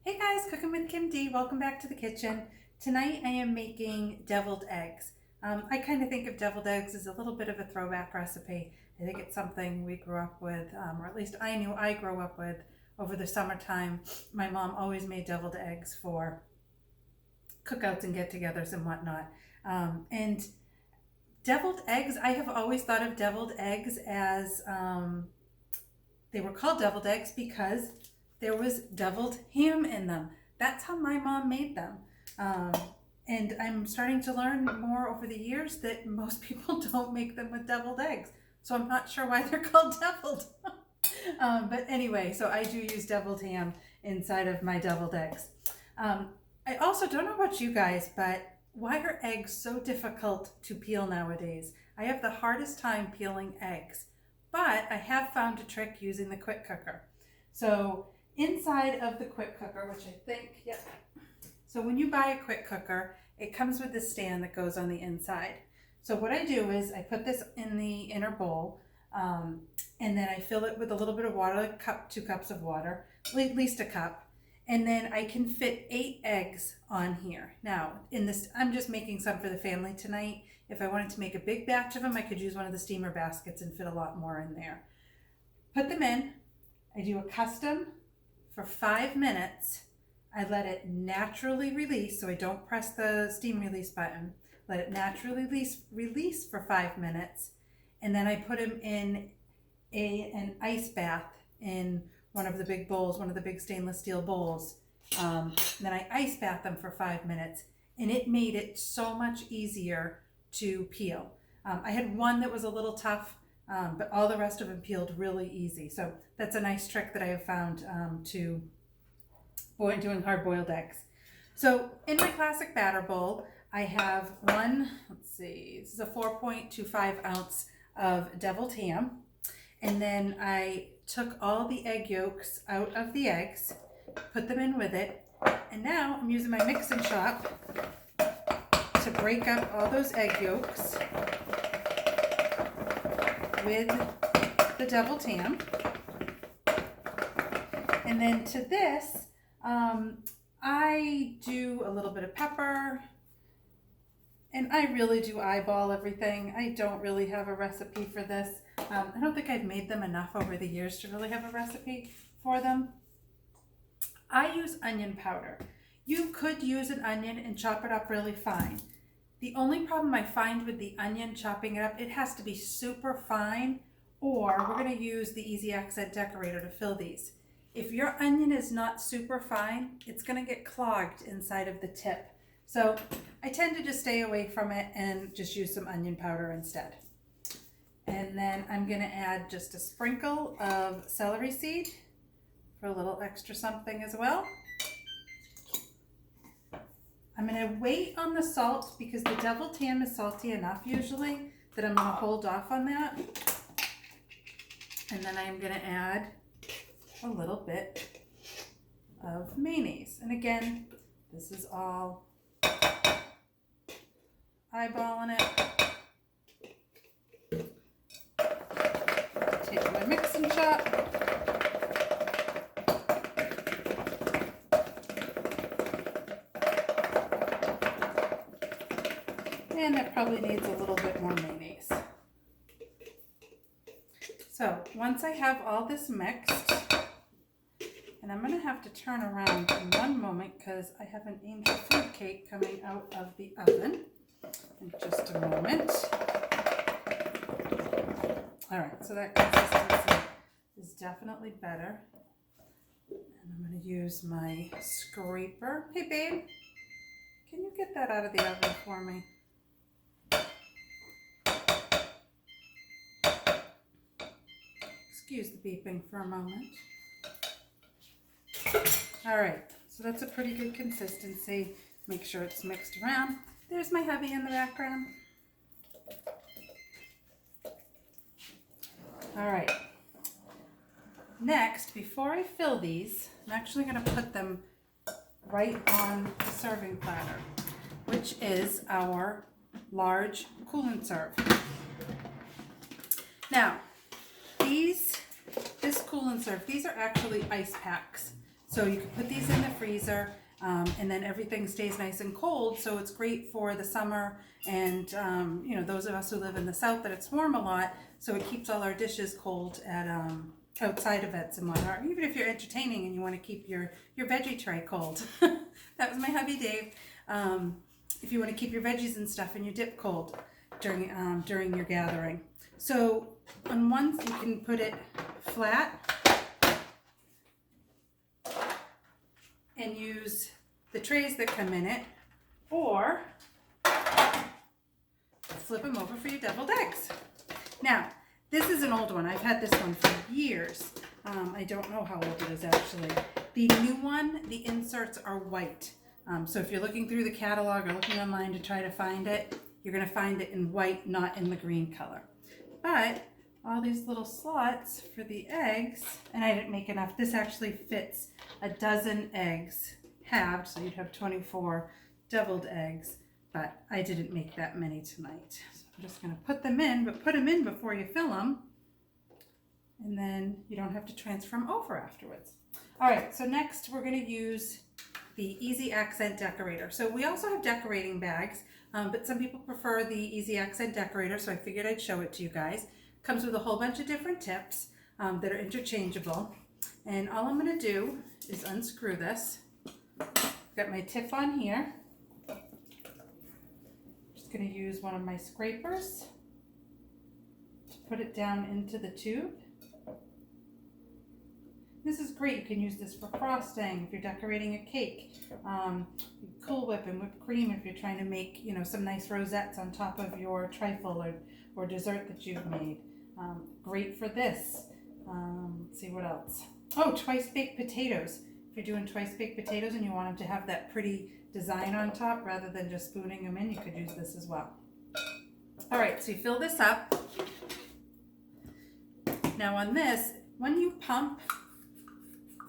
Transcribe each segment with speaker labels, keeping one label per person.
Speaker 1: Hey guys, Cooking with Kim D. Welcome back to the kitchen. Tonight I am making deviled eggs. I kind of think of deviled eggs as a little bit of a throwback recipe. I think it's something we grew up with, or at least I knew I grew up with over the summertime. My mom always made deviled eggs for cookouts and get-togethers and whatnot. And deviled eggs, I have always thought of deviled eggs as they were called deviled eggs because there was deviled ham in them. That's how my mom made them. And I'm starting to learn more over the years that most people don't make them with deviled eggs. So I'm not sure why they're called deviled. But anyway, so I do use deviled ham inside of my deviled eggs. I also don't know about you guys, but why are eggs so difficult to peel nowadays? I have the hardest time peeling eggs, but I have found a trick using the quick cooker. So inside of the quick cooker, which I think, yep. So when you buy a quick cooker, it comes with this stand that goes on the inside. So what I do is I put this in the inner bowl, and then I fill it with a little bit of water, like 2 cups of water, at least a cup. And then I can fit 8 eggs on here. Now, in this, I'm just making some for the family tonight. If I wanted to make a big batch of them, I could use one of the steamer baskets and fit a lot more in there. Put them in. I do a custom for 5 minutes. I let it naturally release, so I don't press the steam release button. Let it naturally release for 5 minutes. And then I put them in an ice bath in one of the big bowls, one of the big stainless steel bowls. Then I ice bath them for 5 minutes, and it made it so much easier to peel. I had one that was a little tough, but all the rest of them peeled really easy. So that's a nice trick that I have found to doing hard-boiled eggs. So in my classic batter bowl, I have this is a 4.25 ounce of deviled ham. And then I took all the egg yolks out of the eggs, put them in with it, and now I'm using my mix and chop to break up all those egg yolks with the deviled ham. And then to this, I do a little bit of pepper, and I really do eyeball everything. I don't really have a recipe for this. I don't think I've made them enough over the years to really have a recipe for them. I use onion powder. You could use an onion and chop it up really fine. The only problem I find with the onion chopping it up, it has to be super fine, or we're going to use the Easy Accent Decorator to fill these. If your onion is not super fine, it's going to get clogged inside of the tip. So I tend to just stay away from it and just use some onion powder instead. And then I'm going to add just a sprinkle of celery seed for a little extra something as well. I'm going to wait on the salt because the deviled ham is salty enough usually that I'm going to hold off on that. And then I'm going to add a little bit of mayonnaise. And again, this is all eyeballing it. Take my mix and chop. And it probably needs a little bit more mayonnaise. So once I have all this mixed, and I'm going to have to turn around in one moment because I have an angel food cake coming out of the oven in just a moment. All right, so that consistency is definitely better. And I'm going to use my scraper. Hey, babe, can you get that out of the oven for me? Excuse the beeping for a moment. All right, so that's a pretty good consistency. Make sure it's mixed around. There's my hubby in the background. All right. Next, before I fill these, I'm actually going to put them right on the serving platter, which is our large cool and serve. Now, this cool and serve, these are actually ice packs. So you can put these in the freezer, and then everything stays nice and cold. So it's great for the summer and, you know, those of us who live in the South that it's warm a lot. So it keeps all our dishes cold at outside events and whatnot. Even if you're entertaining and you want to keep your veggie tray cold. That was my hubby Dave. If you want to keep your veggies and stuff and your dip cold during your gathering. So on one, you can put it flat and use the trays that come in it, or flip them over for your deviled eggs. Now, this is an old one. I've had this one for years. I don't know how old it is actually. The new one, the inserts are white. So if you're looking through the catalog or looking online to try to find it, you're going to find it in white, not in the green color. But all these little slots for the eggs, and I didn't make enough. This actually fits a dozen eggs halved, so you'd have 24 deviled eggs, but I didn't make that many tonight. So I'm just going to put them in, but put them in before you fill them, and then you don't have to transfer them over afterwards. All right, so next we're going to use the Easy Accent Decorator. So we also have decorating bags, but some people prefer the Easy Accent Decorator, so I figured I'd show it to you guys. Comes with a whole bunch of different tips that are interchangeable. And all I'm going to do is unscrew this. Got my tip on here. Just going to use one of my scrapers to put it down into the tube. This is great. You can use this for frosting if you're decorating a cake. Cool Whip and whipped cream if you're trying to make, you know, some nice rosettes on top of your trifle or dessert that you've made. Great for this. Let's see what else. Oh, twice baked potatoes. If you're doing twice baked potatoes and you want them to have that pretty design on top rather than just spooning them in, you could use this as well. All right, so you fill this up. Now on this, when you pump,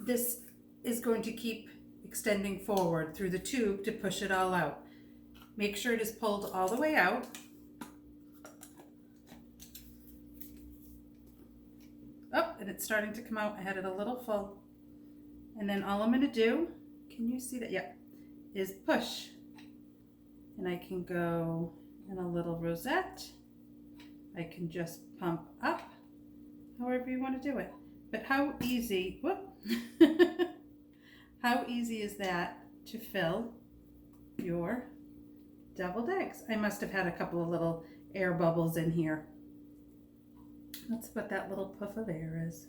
Speaker 1: this is going to keep extending forward through the tube to push it all out. Make sure it is pulled all the way out. Oh, and it's starting to come out. I had it a little full. And then all I'm going to do, can you see that? Yep, is push. And I can go in a little rosette. I can just pump up, however you want to do it. But how easy, how easy is that to fill your deviled eggs? I must have had a couple of little air bubbles in here. That's what that little puff of air is.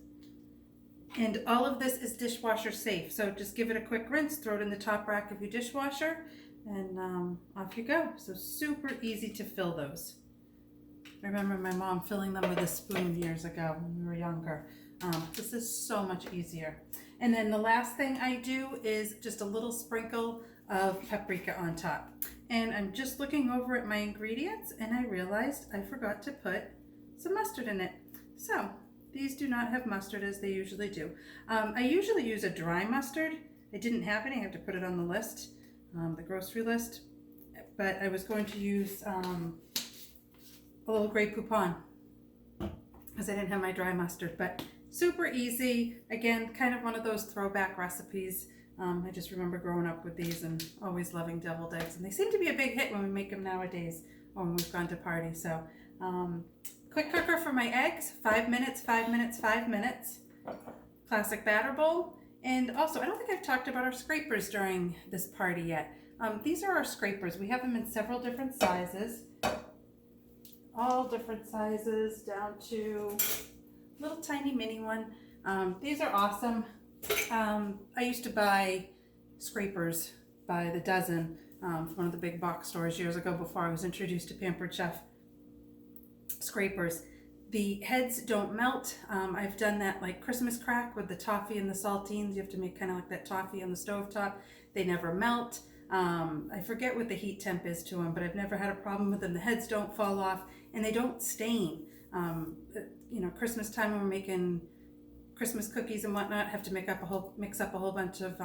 Speaker 1: And all of this is dishwasher safe. So just give it a quick rinse, throw it in the top rack of your dishwasher, and off you go. So super easy to fill those. I remember my mom filling them with a spoon years ago when we were younger. This is so much easier. And then the last thing I do is just a little sprinkle of paprika on top. And I'm just looking over at my ingredients and I realized I forgot to put some mustard in it. So these do not have mustard as they usually do. I usually use a dry mustard. I didn't have any. I have to put it on the list, the grocery list. But I was going to use a little Grey Poupon because I didn't have my dry mustard. But super easy. Again, kind of one of those throwback recipes. I just remember growing up with these and always loving deviled eggs. And they seem to be a big hit when we make them nowadays or when we've gone to parties. So quick cooker for my eggs, 5 minutes, 5 minutes, 5 minutes. Classic batter bowl. And also, I don't think I've talked about our scrapers during this party yet. These are our scrapers. We have them in several different sizes. All different sizes down to little tiny mini one. These are awesome. I used to buy scrapers by the dozen from one of the big box stores years ago before I was introduced to Pampered Chef scrapers. The heads don't melt. I've done that like Christmas crack with the toffee and the saltines. You have to make kind of like that toffee on the stovetop. They never melt. I forget what the heat temp is to them, but I've never had a problem with them. The heads don't fall off and they don't stain. You know, Christmas time when we're making Christmas cookies and whatnot, have to mix up a whole bunch of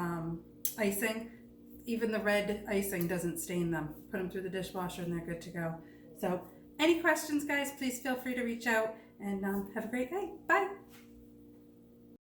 Speaker 1: icing. Even the red icing doesn't stain them. Put them through the dishwasher and they're good to go. So any questions, guys, please feel free to reach out and have a great day. Bye.